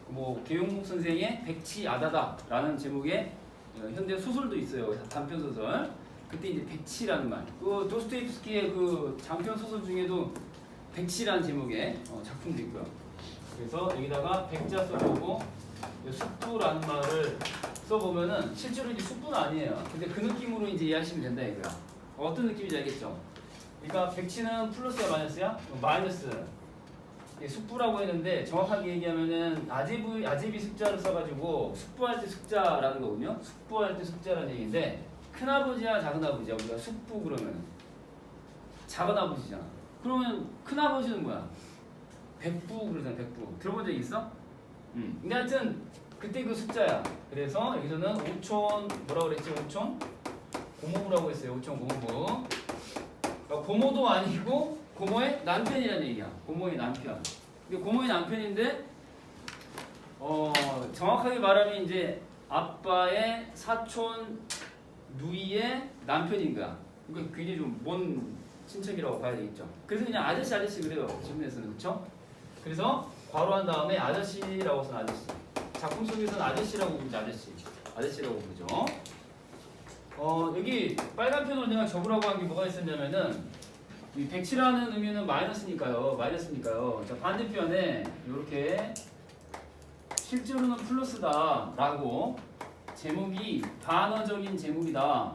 뭐 계용복 선생의 백치아다다라는 제목의 현대 소설도 있어요. 단편 소설. 그때 이제 백치라는 말. 그 도스토옙스키의 그 장편 소설 중에도 백치라는 제목의 작품도 있고요. 그래서 여기다가 백자 써보고 숙부라는 말을 써보면은 실제로 이제 숙부는 아니에요. 근데 그 느낌으로 이제 이해하시면 된다 이거야. 어떤 느낌인지 알겠죠? 그러니까 백치는 플러스야 마이너스야? 마이너스. 숙부라고 했는데 정확하게 얘기하면은 아제비 숙자를 써가지고 숙부할 때 숙자라는 거군요. 숙부할 때 숙자라는 얘기인데 큰아버지야 작은아버지야 우리가 숙부 그러면 작은아버지잖아. 그러면 큰아버지는 뭐야? 백부 그러잖아. 백부 들어본 적 있어? 근데 하여튼 그때 그 숙자야. 그래서 여기서는 오촌 뭐라 그랬지? 오촌 고모부라고 했어요. 오촌 고모부. 그러니까 고모도 아니고 고모의 남편이라는 얘기야. 고모의 남편. 근데 고모의 남편인데 정확하게 말하면 이제 아빠의 사촌 누이의 남편인 거야. 그러니까 굉장히 좀 먼 친척이라고 봐야 되겠죠. 그래서 그냥 아저씨 그래요. 지문에서는 그렇죠? 그래서 괄호한 다음에 아저씨라고 써는 아저씨. 작품 속에서는 아저씨라고 부르죠. 아저씨라고 부르죠. 여기 빨간 편으로 내가 적으라고 한 게 뭐가 있었냐면은 이 백치라는 의미는 마이너스니까요. 자, 반대편에 이렇게 실제로는 플러스다라고 제목이 반어적인 제목이다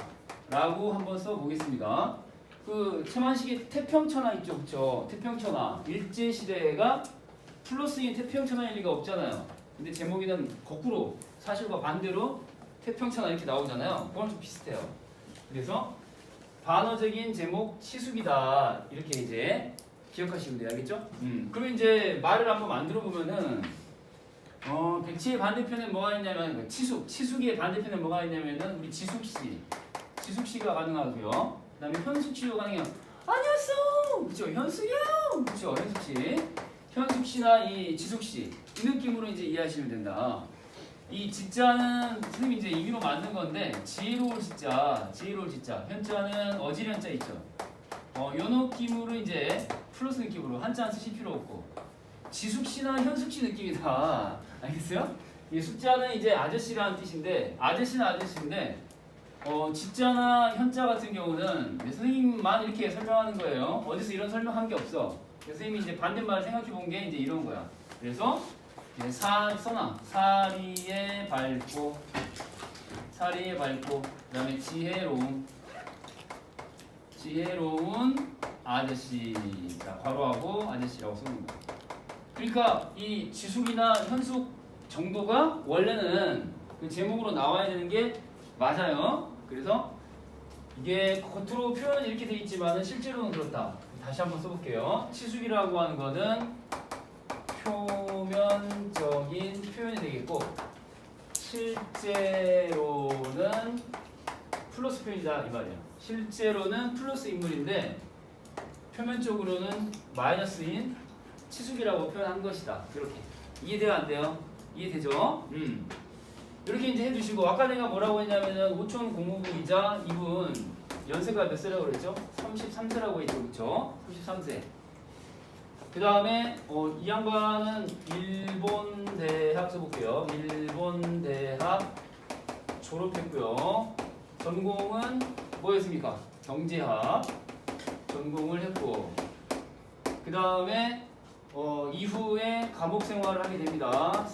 라고 한번 써보겠습니다. 그 최만식의 태평천하 있죠. 그쵸? 태평천하 일제시대가 플러스인 태평천하일 리가 없잖아요. 근데 제목이는 거꾸로 사실과 반대로 태평천하 이렇게 나오잖아요. 그건 좀 비슷해요. 그래서 반어적인 제목 치숙이다 이렇게 이제 기억하시면 돼요. 알겠죠? 그러면 이제 말을 한번 만들어 보면은 백치의 반대편에 뭐가 있냐면 치숙의 반대편에 뭐가 있냐면은 우리 지숙씨가 가능하고요. 그다음에 현숙씨도 가능해요. 안녕하세요. 그렇죠? 현숙이요. 그렇죠? 현숙씨나 이 지숙씨 이 느낌으로 이제 이해하시면 된다. 이 지자는 선생님이 이제 임의로 만든 건데 지혜로울 지자. 현자는 어지련자 있죠. 요 느낌으로 이제 플러스 느낌으로 한자 안 쓰실 필요 없고 지숙씨나 현숙씨 느낌이다. 알겠어요? 이 숙자는 이제 아저씨라는 뜻인데 아저씨인데 지자나 현자 같은 경우는 선생님만 이렇게 설명하는 거예요. 어디서 이런 설명한 게 없어. 선생님이 이제 반대말을 생각해 본 게 이제 이런 거야. 그래서 써놔. 사리에 밝고 그다음에 지혜로운 아저씨. 자, 괄호하고 아저씨라고 쓰는 거야. 그러니까 이 지숙이나 현숙 정도가 원래는 그 제목으로 나와야 되는 게 맞아요. 그래서 이게 겉으로 표현은 이렇게 돼 있지만 실제로는 그렇다. 다시 한번 써볼게요. 치숙이라고 하는 거는 표면적인 표현이 되겠고 실제로는 플러스 표현이다 이 말이야. 실제로는 플러스 인물인데 표면적으로는 마이너스인 치숙이라고 표현한 것이다. 이렇게 이해돼요 안 돼요? 이해되죠? 이렇게 이제 해주시고 아까 내가 뭐라고 했냐면은 오촌 고모부이자 이분 연세가 몇 세라고 그랬죠? 33세라고 했죠, 그렇죠? 33세. 그 다음에 이 양반은 일본 대학 써볼게요. 일본 대학 졸업했고요. 전공은 뭐였습니까? 경제학 전공을 했고 그 다음에 이후에 감옥 생활을 하게 됩니다.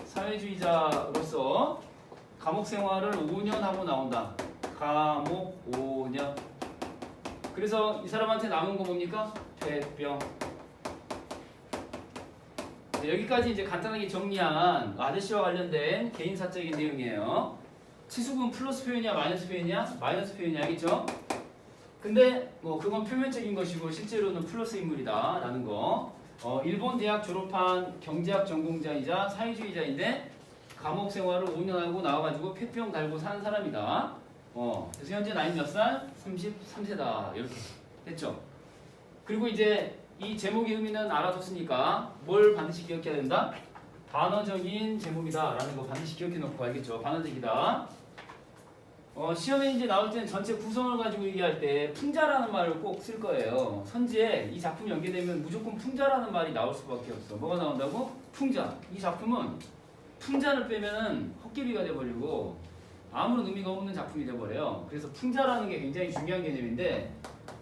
사회주의자로서 감옥 생활을 5년 하고 나온다. 감옥 5년. 그래서 이 사람한테 남은 거 뭡니까? 퇴병. 네, 여기까지 이제 간단하게 정리한 아저씨와 관련된 개인사적인 내용이에요. 치숙은 플러스 표현이야, 마이너스 표현이야? 마이너스 표현이야, 알겠죠? 근데 뭐 그건 표면적인 것이고 실제로는 플러스 인물이다 라는 거. 일본 대학 졸업한 경제학 전공자이자 사회주의자인데 감옥 생활을 5년 하고 나와가지고 폐병 달고 사는 사람이다. 그래서 현재 나이 몇 살? 33세다 이렇게 됐죠. 그리고 이제 이 제목의 의미는 알아뒀으니까 뭘 반드시 기억해야 된다? 반어적인 제목이다 라는 거 반드시 기억해 놓고 알겠죠. 반어적이다. 시험에 이제 나올 때는 전체 구성을 가지고 얘기할 때 풍자라는 말을 꼭 쓸 거예요. 선지에 이 작품이 연계되면 무조건 풍자라는 말이 나올 수밖에 없어. 뭐가 나온다고? 풍자. 이 작품은 풍자를 빼면은 헛개비가 돼버리고 아무런 의미가 없는 작품이 돼버려요. 그래서 풍자라는 게 굉장히 중요한 개념인데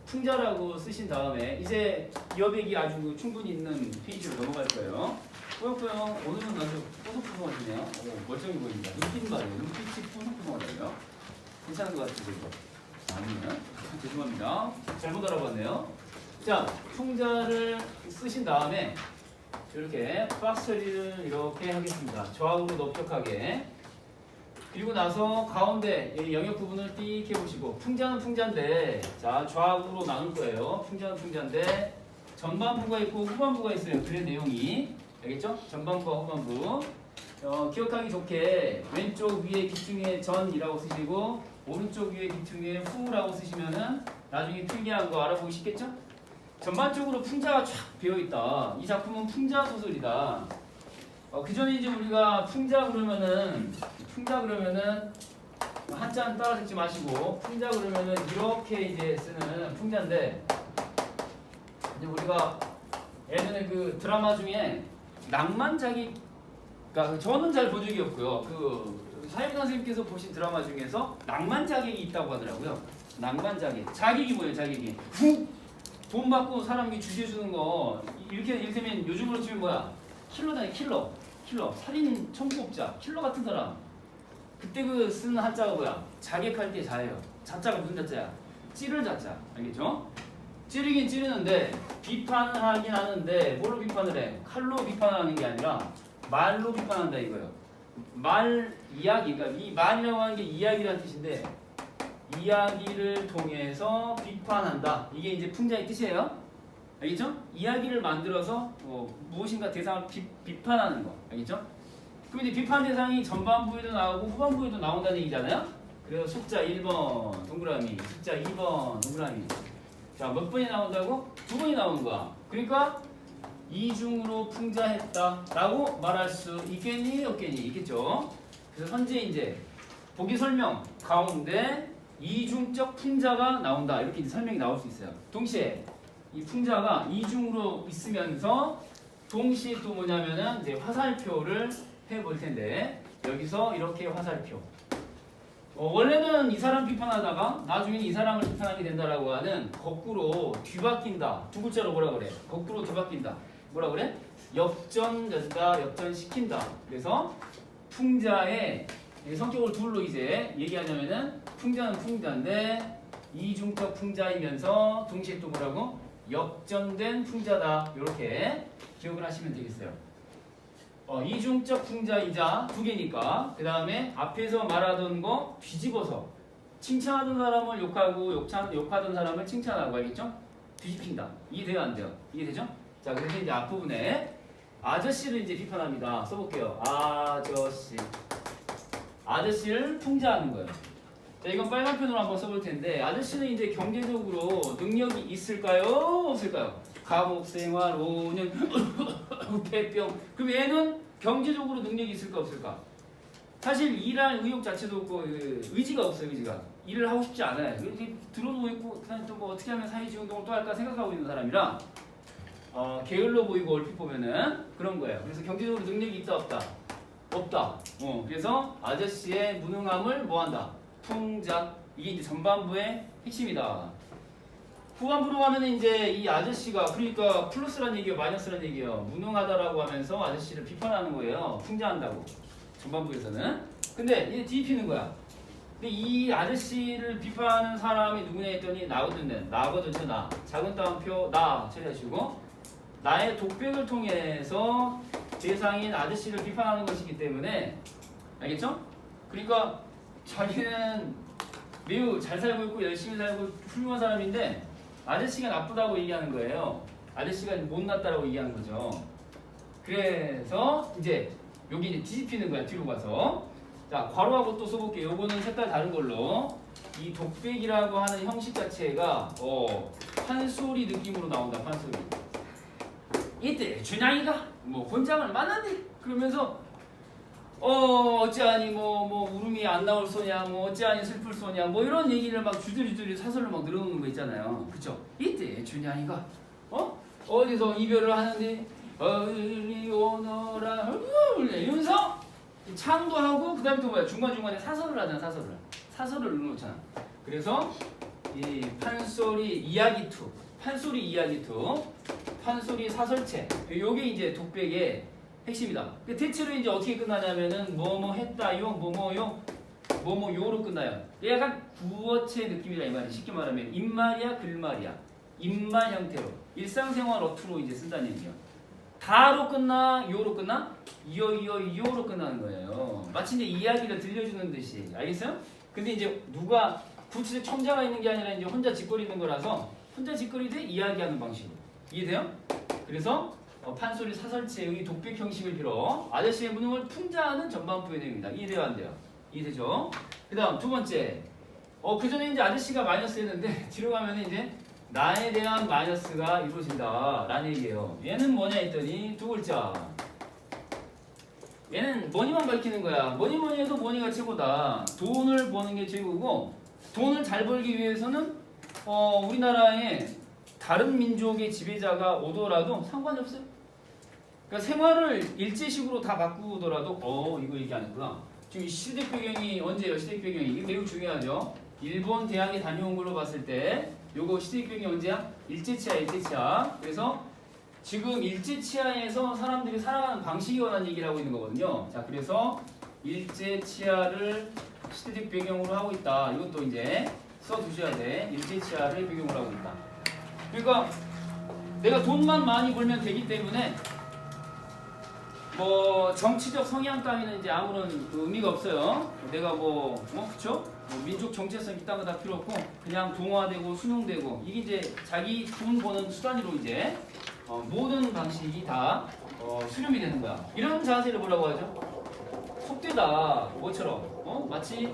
풍자라고 쓰신 다음에 이제 여백이 아주 충분히 있는 페이지로 넘어갈 거예요. 꾸역꾸역 오늘은 아주 뽀송뽀송하시네요. 멀쩡히 보입니다. 눈빛 말이에요. 눈빛이 뽀송뽀송하네요. 괜찮은 것 같아요. 이거. 아니면 죄송합니다. 잘못 알아봤네요. 자, 풍자를 쓰신 다음에 이렇게 박스 처리를 이렇게 하겠습니다. 좌우로 넓적하게. 그리고 나서 가운데 영역 부분을 띡 해보시고 풍자는 풍자인데 자 좌우로 나눌 거예요. 풍자는 풍자인데 전반부가 있고 후반부가 있어요. 글의 내용이 알겠죠? 전반부와 후반부. 기억하기 좋게 왼쪽 위에 기퉁에 전이라고 쓰시고 오른쪽 위에 기퉁에 후라고 쓰시면은 나중에 필기한 거 알아보기 쉽겠죠? 전반적으로 풍자가 쫙 비어있다. 이 작품은 풍자 소설이다. 그 전에 이제 우리가 풍자 그러면은 한자는 따라 듣지 마시고 풍자 그러면은 이렇게 이제 쓰는 풍자인데 이제 우리가 예전에 그 드라마 중에 낭만자기 그러니까 저는 잘 본 적이 없고요. 그 사회부 선생님께서 보신 드라마 중에서 낭만자객이 있다고 하더라고요. 낭만자객. 자객이 뭐예요? 자객이 돈 받고 사람이 주제 주는 거 이렇게 이를테면 요즘으로 치면 뭐야? 킬러잖아요. 킬러. 살인 청부업자. 킬러 같은 사람. 그때 그 쓰는 한자가 뭐야? 자객할 때 자예요. 자자가 무슨 자자야? 찌를 자자. 알겠죠? 찌르긴 찌르는데 비판을 하긴 하는데 뭘로 비판을 해? 칼로 비판을 하는 게 아니라 말로 비판한다 이거예요. 말 이야기. 그러니까 이 말이라고 하는 게 이야기라는 뜻인데 이야기를 통해서 비판한다. 이게 이제 풍자의 뜻이에요. 알겠죠? 이야기를 만들어서 무엇인가 대상을 비판하는 거. 알겠죠? 그럼 이제 비판 대상이 전반부에도 나오고 후반부에도 나온다는 얘기잖아요. 그래서 숫자 1번 동그라미, 숫자 2번 동그라미. 자, 몇 번이 나온다고? 2번이 나오는 거야. 그러니까 이중으로 풍자했다라고 말할 수 있겠니? 없겠니? 있겠죠? 그래서 현재 이제 보기 설명 가운데 이중적 풍자가 나온다. 이렇게 이제 설명이 나올 수 있어요. 동시에 이 풍자가 이중으로 있으면서 동시에 또 뭐냐면은 이제 화살표를 해볼 텐데 여기서 이렇게 화살표. 원래는 이 사람 비판하다가 나중에는 이 사람을 비판하게 된다라고 하는 거꾸로 뒤바뀐다. 두 글자로 뭐라 그래? 거꾸로 뒤바뀐다. 뭐라 그래? 역전된다, 역전시킨다. 그래서 풍자의 성격을 둘로 이제 얘기하자면은 풍자는 풍자인데 이중적 풍자이면서 동시에 또 뭐라고? 역전된 풍자다. 이렇게 기억을 하시면 되겠어요. 이중적 풍자이자 두 개니까 그 다음에 앞에서 말하던 거 뒤집어서 칭찬하던 사람을 욕하고 욕하던 사람을 칭찬하고 알겠죠? 뒤집힌다. 이해돼요? 안 돼요? 이해되죠? 자, 그래서 이제 앞부분에 아저씨를 이제 비판합니다. 써볼게요. 아저씨를 풍자하는 거예요. 자, 이건 빨간 펜으로 한번 써볼 텐데 아저씨는 이제 경제적으로 능력이 있을까요? 없을까요? 감옥 생활, 5년, 폐병. 그럼 얘는 경제적으로 능력이 있을까 없을까? 사실 일할 의욕 자체도 없고 의지가 없어요. 의지가. 일을 하고 싶지 않아요. 이렇게 들어누워 있고 그냥 또 뭐 어떻게 하면 사회지원동을 또 할까 생각하고 있는 사람이라 게을러 보이고 얼핏 보면은 그런 거예요. 그래서 경제적으로 능력이 있다 없다? 없다. 그래서 아저씨의 무능함을 뭐한다? 풍자. 이게 이제 전반부의 핵심이다. 후반부로 가면 이제 이 아저씨가 그러니까 플러스란 얘기예요, 마이너스란 얘기예요. 무능하다라고 하면서 아저씨를 비판하는 거예요. 풍자한다고. 전반부에서는. 근데 이제 뒤집히는 거야. 근데 이 아저씨를 비판하는 사람이 누구냐 했더니 나거든요. 나. 작은 따옴표 나 처리하시고 나의 독백을 통해서 대상인 아저씨를 비판하는 것이기 때문에 알겠죠? 그러니까 자기는 매우 잘 살고 있고 열심히 살고 훌륭한 사람인데 아저씨가 나쁘다고 얘기하는 거예요. 아저씨가 못났다라고 얘기하는 거죠. 그래서 이제 여기 이제 뒤집히는 거야. 뒤로 가서. 자, 괄호하고 또 써볼게요. 요거는 색깔 다른 걸로. 이 독백이라고 하는 형식 자체가 판소리 느낌으로 나온다. 판소리. 이때 준양이가 뭐 곤장을 만났네. 그러면서 어찌하니 뭐 울음이 안 나올 소냐, 뭐 어찌하니 슬플 소냐, 뭐 이런 얘기를 막 주저리 사설로 막 늘어놓는 거 있잖아요. 그쵸? 이때 준양이가 어디서 이별을 하는데 어리 오너라 이러면서 창도 그 다음에 또 뭐야 중간중간에 사설을 하잖아. 사설을 넣어놓잖아. 그래서 이 판소리 이야기 2 판소리 사설체 요게 이제 독백의 핵심이다. 대체로 이제 어떻게 끝나냐면은 뭐뭐 했다요, 뭐뭐요, 뭐뭐요로 끝나요. 약간 구어체 느낌이라 이 말이 쉽게 말하면 입말이야, 글말이야, 입말 형태로 일상생활 어투로 이제 쓴다는 얘기야. 다로 끝나, 요로 끝나, 요로 끝나는 거예요. 마치 이제 이야기를 들려주는 듯이 알겠어요? 근데 이제 누가 구체적 청자가 있는 게 아니라 이제 혼자 짓거리는 거라서 혼자 짓거리되 이야기하는 방식으로 이해돼요? 그래서 판소리 사설체 여기 독백 형식을 빌어 아저씨의 무능을 풍자하는 전반부의 내용입니다. 이해돼요 안 돼요? 이해되죠? 그 다음 두 번째 그 전에 이제 아저씨가 마이너스 했는데 뒤로 가면 이제 나에 대한 마이너스가 이루어진다 라는 얘기예요. 얘는 뭐냐 했더니 두 글자 얘는 머니만 밝히는 거야. 뭐니 해도 머니가 최고다. 돈을 버는 게 최고고 돈을 잘 벌기 위해서는 우리나라에 다른 민족의 지배자가 오더라도 상관이 없어요. 그러니까 생활을 일제식으로 다 바꾸더라도 이거 얘기 안 했구나. 지금 시대적 배경이 언제예요? 시대적 배경이 이게 매우 중요하죠. 일본 대학에 다녀온 걸로 봤을 때 요거 시대적 배경이 언제야? 일제치하. 그래서 지금 일제치하에서 사람들이 살아가는 방식이 원하는 얘기를 하고 있는 거거든요. 자, 그래서 일제치하를 시대적 배경으로 하고 있다. 이것도 이제 써두셔야 돼. 일제치하를 배경으로 하고 있다. 그러니까 내가 돈만 많이 벌면 되기 때문에 뭐 정치적 성향 따위는 이제 아무런 의미가 없어요. 내가 그쵸? 민족 정체성 이딴 거 다 필요 없고 그냥 동화되고 순용되고 이게 이제 자기 돈 버는 수단으로 이제 모든 방식이 다 수렴이 되는 거야. 이런 자세를 뭐라고 하죠? 속되다. 뭐처럼? 마치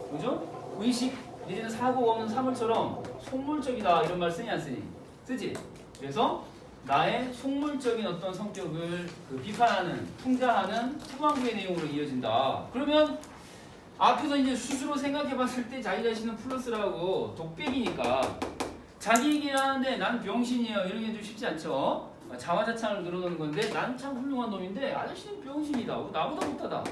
뭐죠? 의식 내지는 사고 없는 사물처럼 속물적이다 이런 말 쓰니 안 쓰니? 쓰지. 그래서 나의 속물적인 어떤 성격을 비판하는, 풍자하는 후반부의 내용으로 이어진다. 그러면 앞에서 이제 스스로 생각해봤을 때 자기 자신은 플러스라고 독백이니까 자기 얘기를 하는데 난 병신이에요. 이런 게 좀 쉽지 않죠. 자화자찬을 늘어놓는 건데 난 참 훌륭한 놈인데 아저씨는 병신이다. 나보다 못하다.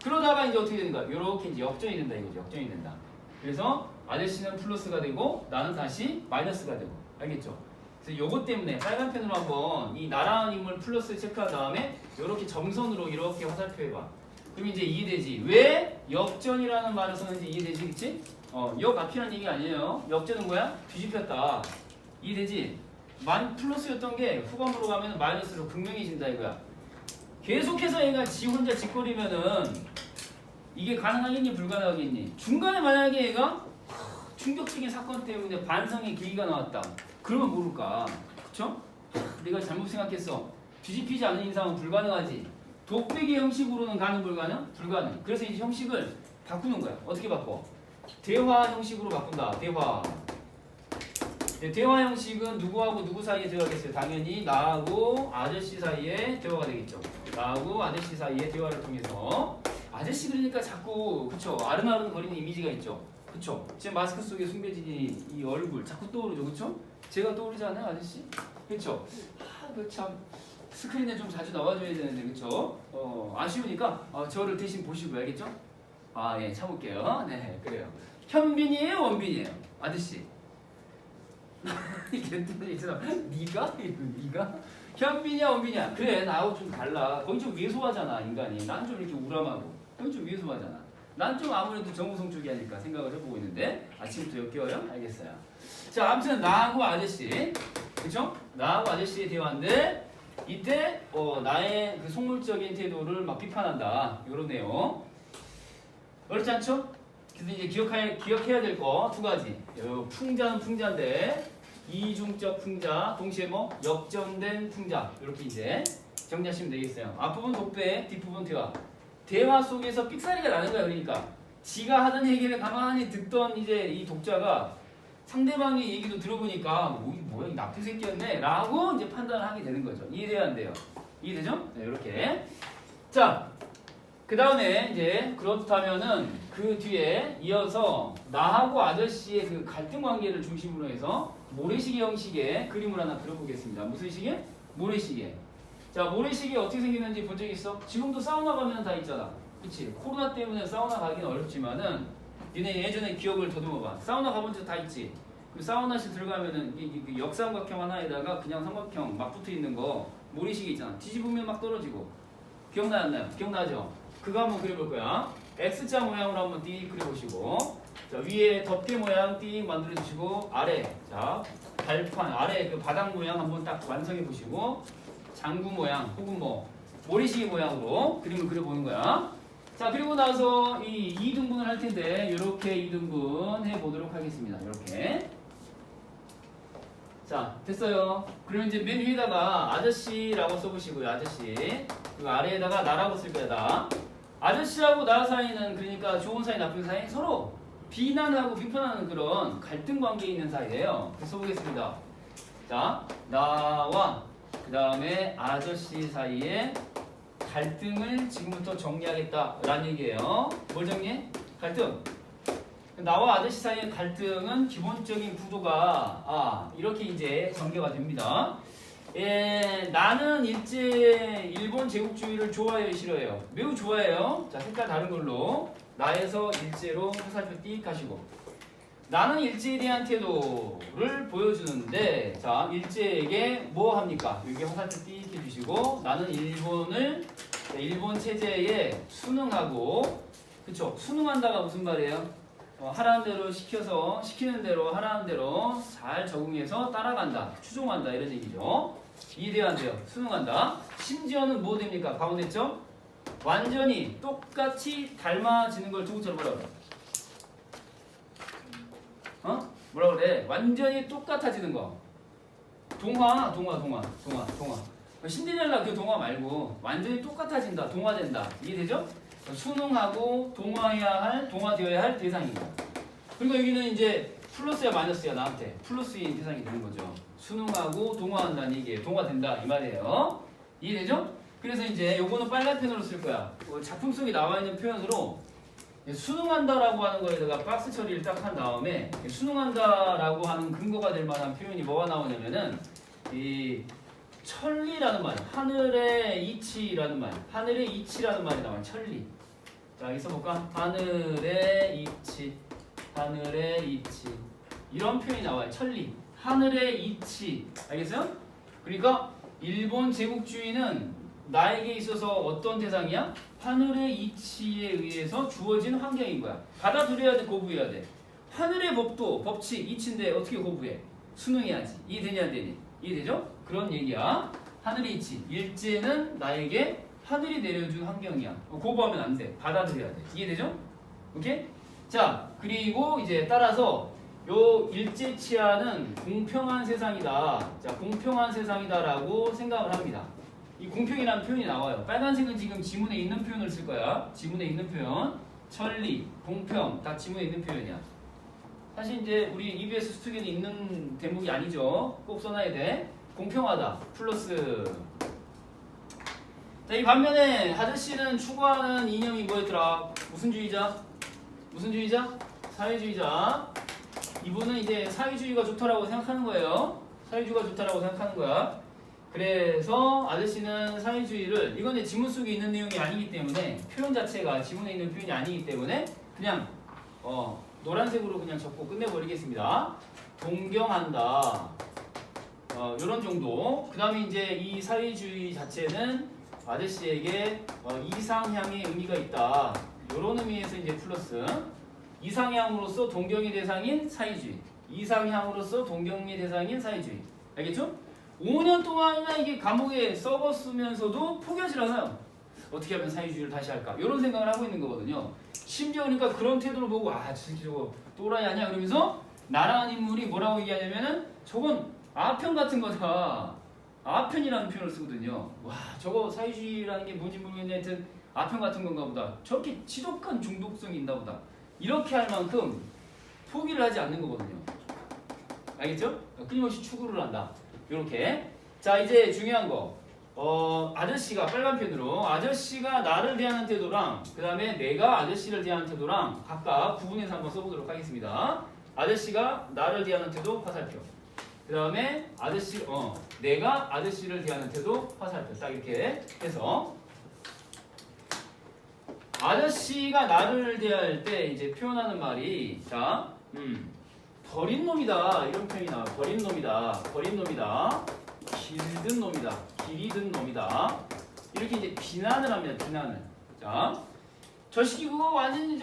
그러다가 이제 어떻게 되는가? 이렇게 이제 역전이 된다 이거죠. 역전이 된다. 그래서 아저씨는 플러스가 되고 나는 다시 마이너스가 되고. 알겠죠? 그래서 요것 때문에 빨간 펜으로 한번 이 나라는 인물 플러스 체크한 다음에 이렇게 점선으로 이렇게 화살표 해봐. 그럼 이제 이해되지. 왜 역전이라는 말을 썼는지 이해되지, 그치? 역 앞이라는 얘기 아니에요. 역전은 뭐야? 뒤집혔다. 이해되지? 플러스였던 게 후반부로 가면 마이너스로 극명해진다 이거야. 계속해서 얘가 지 혼자 짓거리면은 이게 가능하겠니 불가능하겠니? 중간에 만약에 얘가 충격적인 사건 때문에 반성의 계기가 나왔다. 그러면 모를까? 그쵸? 내가 잘못 생각했어. 뒤집히지 않는 이상은 불가능하지. 독백의 형식으로는 가능 불가능? 불가능. 그래서 이제 형식을 바꾸는 거야. 어떻게 바꿔? 대화 형식으로 바꾼다. 대화. 대화 형식은 누구하고 누구 사이에 들어가겠어요? 당연히 나하고 아저씨 사이에 대화가 되겠죠. 나하고 아저씨 사이에 대화를 통해서 아저씨 그러니까 자꾸 그쵸? 아른아른 거리는 이미지가 있죠. 그쵸? 제 마스크 속에 숨겨진 이 얼굴 자꾸 떠오르죠. 그쵸? 제가 떠오르지 않아요? 아저씨? 그쵸? 그 참 스크린에 좀 자주 나와줘야 되는데 그쵸? 아쉬우니까 저를 대신 보시고 알겠죠? 예, 참을게요. 네, 그래요. 현빈이에요? 원빈이에요? 아저씨. 이게 네가? 네가? 현빈이야 원빈이야? 그래 나하고 좀 달라. 거기 좀 왜소하잖아 인간이. 난 좀 이렇게 우람하고 거기 좀 왜소하잖아. 난 좀 아무래도 정우성 쪽이 아닐까 생각을 해보고 있는데 아침부터 역겨워요? 알겠어요. 자 아무튼 나하고 아저씨 그쵸? 나하고 아저씨의 대화인데 이때 나의 그 속물적인 태도를 막 비판한다 이런 내용. 어렵지 않죠? 그래서 이제 기억해야 될 거 두 가지. 풍자는 풍자인데 이중적 풍자, 동시에 역전된 풍자 이렇게 이제 정리하시면 되겠어요. 앞부분 독백, 뒷부분 대화. 대화 속에서 삑사리가 나는 거야. 그러니까 지가 하던 얘기를 가만히 듣던 이제 이 독자가 상대방의 얘기도 들어보니까 뭐야 이 나쁜 새끼였네 라고 이제 판단을 하게 되는 거죠. 이해돼야 안 돼요? 이해되죠? 네, 이렇게. 자 그 다음에 이제 그렇다면은 그 뒤에 이어서 나하고 아저씨의 그 갈등 관계를 중심으로 해서 모래시계 형식의 그림을 하나 그려보겠습니다. 무슨 시계? 모래시계. 자, 모래시계 어떻게 생기는지 본 적 있어? 지금도 사우나 가면 다 있잖아. 그치? 코로나 때문에 사우나 가기는 어렵지만은 니네 예전에 기억을 더듬어봐. 사우나 가본 적 다 있지? 그 사우나실 들어가면은 이 역삼각형 하나에다가 그냥 삼각형 막 붙어 있는 거 모래시계 있잖아. 뒤집으면 막 떨어지고. 기억나요? 안 나요? 기억나죠? 그거 한번 그려볼 거야. X자 모양으로 한번 띠 그려보시고, 자, 위에 덮개 모양 띠 만들어주시고, 아래, 자, 발판, 아래 그 바닥 모양 한번 딱 완성해 보시고, 장구 모양 혹은 뭐 모래시계 모양으로 그림을 그려보는 거야. 자, 그리고 나서 이 2등분을 할 텐데, 이렇게 2등분 해보도록 하겠습니다. 이렇게. 자, 됐어요. 그러면 이제 맨 위에다가 아저씨라고 써보시고요. 아저씨. 그 아래에다가 나라고 쓸 거야. 나. 아저씨하고 나 사이는 그러니까 좋은 사이, 나쁜 사이 서로 비난하고 비판하는 그런 갈등 관계에 있는 사이예요. 그래서 써보겠습니다. 자, 나와 그 다음에 아저씨 사이에 갈등을 지금부터 정리하겠다라는 얘기예요. 뭘 정리해? 갈등. 나와 아저씨 사이의 갈등은 기본적인 구도가 이렇게 이제 전개가 됩니다. 나는 일본 제국주의를 좋아해요, 싫어해요? 매우 좋아해요. 자, 색깔 다른 걸로 나에서 일제로 화살표 띡 하시고, 나는 일제에 대한 태도를 보여주는데, 자, 일제에게 뭐 합니까? 여기 화살표 띡 해주시고, 나는 일본 체제에 순응하고, 그쵸? 순응한다가 무슨 말이에요? 하라는 대로 시키는 대로 하라는 대로 잘 적응해서 따라간다, 추종한다 이런 얘기죠. 이해돼요, 안 돼요? 순응한다. 심지어는 뭐 됩니까? 가운데점 완전히 똑같이 닮아지는 걸 두고처럼 뭐라 그래? 뭐라 그래? 완전히 똑같아지는 거. 동화. 신데렐라 그 동화 말고 완전히 똑같아진다, 동화된다. 이해되죠? 순응하고 동화되어야 할 대상입니다. 그리고 여기는 이제 플러스야 마이너스야 나한테 플러스인 대상이 되는 거죠. 순응하고 동화한다는 얘기예요. 동화된다 이 말이에요. 이해되죠? 그래서 이제 요거는 빨간 펜으로 쓸 거야. 작품 속에 나와 있는 표현으로 순응한다라고 하는 거에다가 박스 처리를 딱 한 다음에 순응한다라고 하는 근거가 될 만한 표현이 뭐가 나오냐면은 이 천리라는 말, 하늘의 이치라는 말, 하늘의 이치라는 말이 나와요. 천리. 자, 여기 써볼까? 하늘의 이치, 하늘의 이치. 이런 표현이 나와요. 천리, 하늘의 이치. 알겠어요? 그러니까 일본 제국주의는 나에게 있어서 어떤 대상이야? 하늘의 이치에 의해서 주어진 환경인 거야. 받아들여야 돼, 거부해야 돼. 하늘의 법도 법칙, 이치인데 어떻게 거부해? 순응해야지. 이해되냐 안 되니? 이해되죠? 그런 얘기야. 하늘의 이치. 일제는 나에게 하늘이 내려준 환경이야. 거부하면 안 돼. 받아들여야 돼. 이해되죠? 오케이? 자, 그리고 이제 따라서 요 일제치하는 공평한 세상이다. 자, 공평한 세상이다라고 생각을 합니다. 이 공평이라는 표현이 나와요. 빨간색은 지금 지문에 있는 표현을 쓸 거야. 지문에 있는 표현. 천리, 공평 다 지문에 있는 표현이야. 사실 이제 우리 EBS 수특에는 있는 대목이 아니죠. 꼭 써놔야 돼. 공평하다. 플러스. 자, 이 반면에 아저씨는 추구하는 이념이 뭐였더라? 무슨 주의자? 무슨 주의자? 사회주의자. 이분은 이제 사회주의가 좋다라고 생각하는 거예요. 사회주의가 좋다라고 생각하는 거야. 그래서 아저씨는 사회주의를, 이건 이제 지문 속에 있는 내용이 아니기 때문에, 표현 자체가 지문에 있는 표현이 아니기 때문에 그냥 노란색으로 그냥 적고 끝내버리겠습니다. 동경한다. 이런 정도. 그 다음에 이제 이 사회주의 자체는 아저씨에게 이상향의 의미가 있다. 이런 의미에서 이제 플러스. 이상향으로서 동경의 대상인 사회주의. 이상향으로서 동경의 대상인 사회주의. 알겠죠? 5년 동안이나 이게 감옥에 썩었으면서도 포기하지 않아요. 어떻게 하면 사회주의를 다시 할까? 이런 생각을 하고 있는 거거든요. 심지어 그러니까 그런 태도를 보고 저거 또라이 아니야? 그러면서 나라는 인물이 뭐라고 얘기하냐면은 저건 아편 같은 거다. 아편이라는 표현을 쓰거든요. 와, 저거 사회주의라는 게 뭔지 모르겠네. 하여튼 아편 같은 건가 보다. 저렇게 지독한 중독성이 있나 보다. 이렇게 할 만큼 포기를 하지 않는 거거든요. 알겠죠? 끊임없이 추구를 한다. 이렇게. 자, 이제 중요한 거. 아저씨가 빨간 펜으로 아저씨가 나를 대하는 태도랑 그 다음에 내가 아저씨를 대하는 태도랑 각각 구분해서 한번 써보도록 하겠습니다. 아저씨가 나를 대하는 태도 화살표. 그 다음에 내가 아저씨를 대하는 태도 화살표. 딱 이렇게 해서 아저씨가 나를 대할 때 이제 표현하는 말이 자, 버린 놈이다 이런 표현이 나와요. 버린 놈이다, 버린 놈이다, 길든 놈이다, 길이 든 놈이다. 이렇게 이제 비난을 합니다. 비난을. 자, 저 새끼 그거 완전히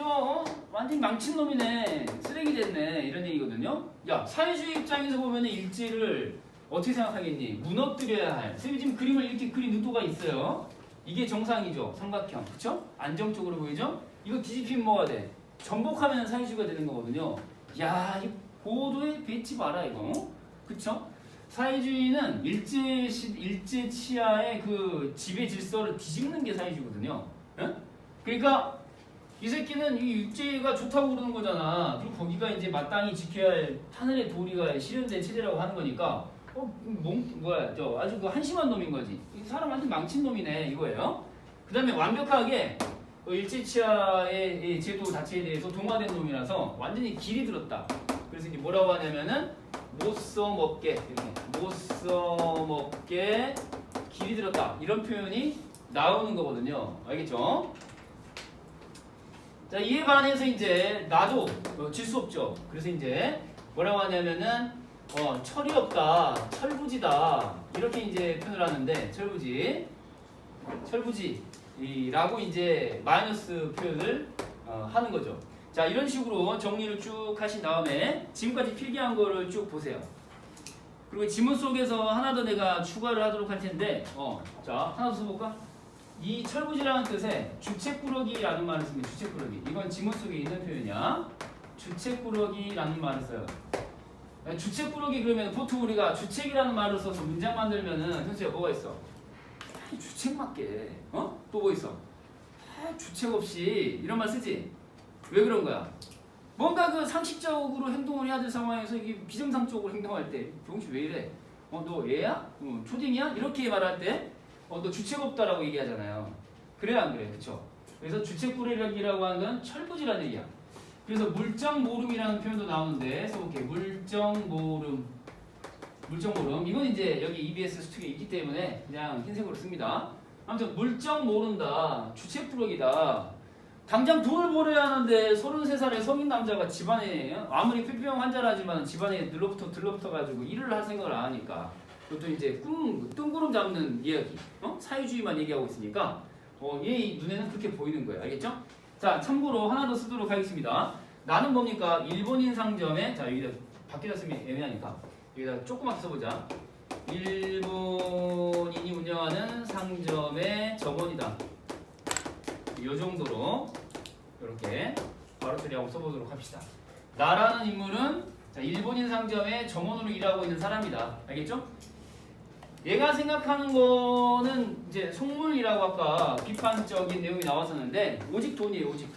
완전히 망친 놈이네, 쓰레기 됐네 이런 얘기거든요. 야, 사회주의 입장에서 보면은 일제를 어떻게 생각하겠니? 무너뜨려야 할. 선생님 지금 그림을 이렇게 그린 의도가 있어요. 이게 정상이죠. 삼각형. 그쵸? 안정적으로 보이죠? 이거 뒤집히면 뭐가 돼? 전복하면 사회주의가 되는 거거든요. 야, 이 고도에 배치 봐라 이거. 그쵸? 사회주의는 일제 치하의 그 지배 질서를 뒤집는 게 사회주의거든요. 예? 그러니까 이 새끼는 이 육제가 좋다고 그러는 거잖아. 그리고 거기가 이제 마땅히 지켜야 할 하늘의 도리가 실현된 체제라고 하는 거니까 아주 그 한심한 놈인 거지. 이 사람 완전 망친 놈이네 이거예요. 그 다음에 완벽하게 일제 치하의 제도 자체에 대해서 동화된 놈이라서 완전히 길이 들었다. 그래서 이제 뭐라고 하냐면은 못 써먹게 이렇게 못 써먹게 길이 들었다 이런 표현이 나오는 거거든요. 알겠죠? 자, 이에 반해서 이제 나도 질 수 없죠. 그래서 이제 뭐라고 하냐면은 철이 없다, 철부지다 이렇게 이제 표현을 하는데 철부지라고 이제 마이너스 표현을 하는 거죠. 자, 이런 식으로 정리를 쭉 하신 다음에 지금까지 필기한 거를 쭉 보세요. 그리고 지문 속에서 하나 더 내가 추가를 하도록 할 텐데 자, 하나 더 써볼까? 이 철부지라는 뜻에 주책꾸러기라는 말을 씁니다. 주책꾸러기. 이건 지문 속에 있는 표현이야. 주책꾸러기라는 말을 써요. 주책꾸러기 그러면 보통 우리가 주책이라는 말을 써서 문장 만들면은 현수야 뭐가 있어? 주책 맞게. 또 뭐 있어? 주책 없이 이런 말 쓰지? 왜 그런 거야? 뭔가 그 상식적으로 행동을 해야 될 상황에서 이게 비정상적으로 행동할 때 병신 왜 이래? 너 얘야? 초딩이야? 이렇게 말할 때 너 주책 없다라고 얘기하잖아요. 그래 안 그래? 그쵸? 그래서 주책꾸러기라고 하는 건 철부지라는 얘기야. 그래서 물정모름이라는 표현도 나오는데 써볼게. 물정모름. 이건 이제 여기 EBS 수특에 있기 때문에 그냥 흰색으로 씁니다. 아무튼 물정 모른다, 주책꾸러기다. 당장 돈을 벌어야 하는데 33살의 성인 남자가 집안에 아무리 폐병 환자라지만 집안에 들러붙어가지고 일을 할 생각을 안 하니까 그것도 이제 뜬구름 잡는 이야기, 사회주의만 얘기하고 있으니까 얘 눈에는 그렇게 보이는 거예요. 알겠죠? 자, 참고로 하나 더 쓰도록 하겠습니다. 나는 뭡니까? 일본인 상점에 자, 여기다 밖에다 쓰면 애매하니까 여기다 조그맣게 써보자. 일본인이 운영하는 상점의 점원이다. 이 정도로 이렇게 바로 처리하고 써보도록 합시다. 나라는 인물은 자, 일본인 상점의 점원으로 일하고 있는 사람이다. 알겠죠? 얘가 생각하는 거는 이제 속물이라고 아까 비판적인 내용이 나왔었는데 오직 돈이에요. 오직 돈.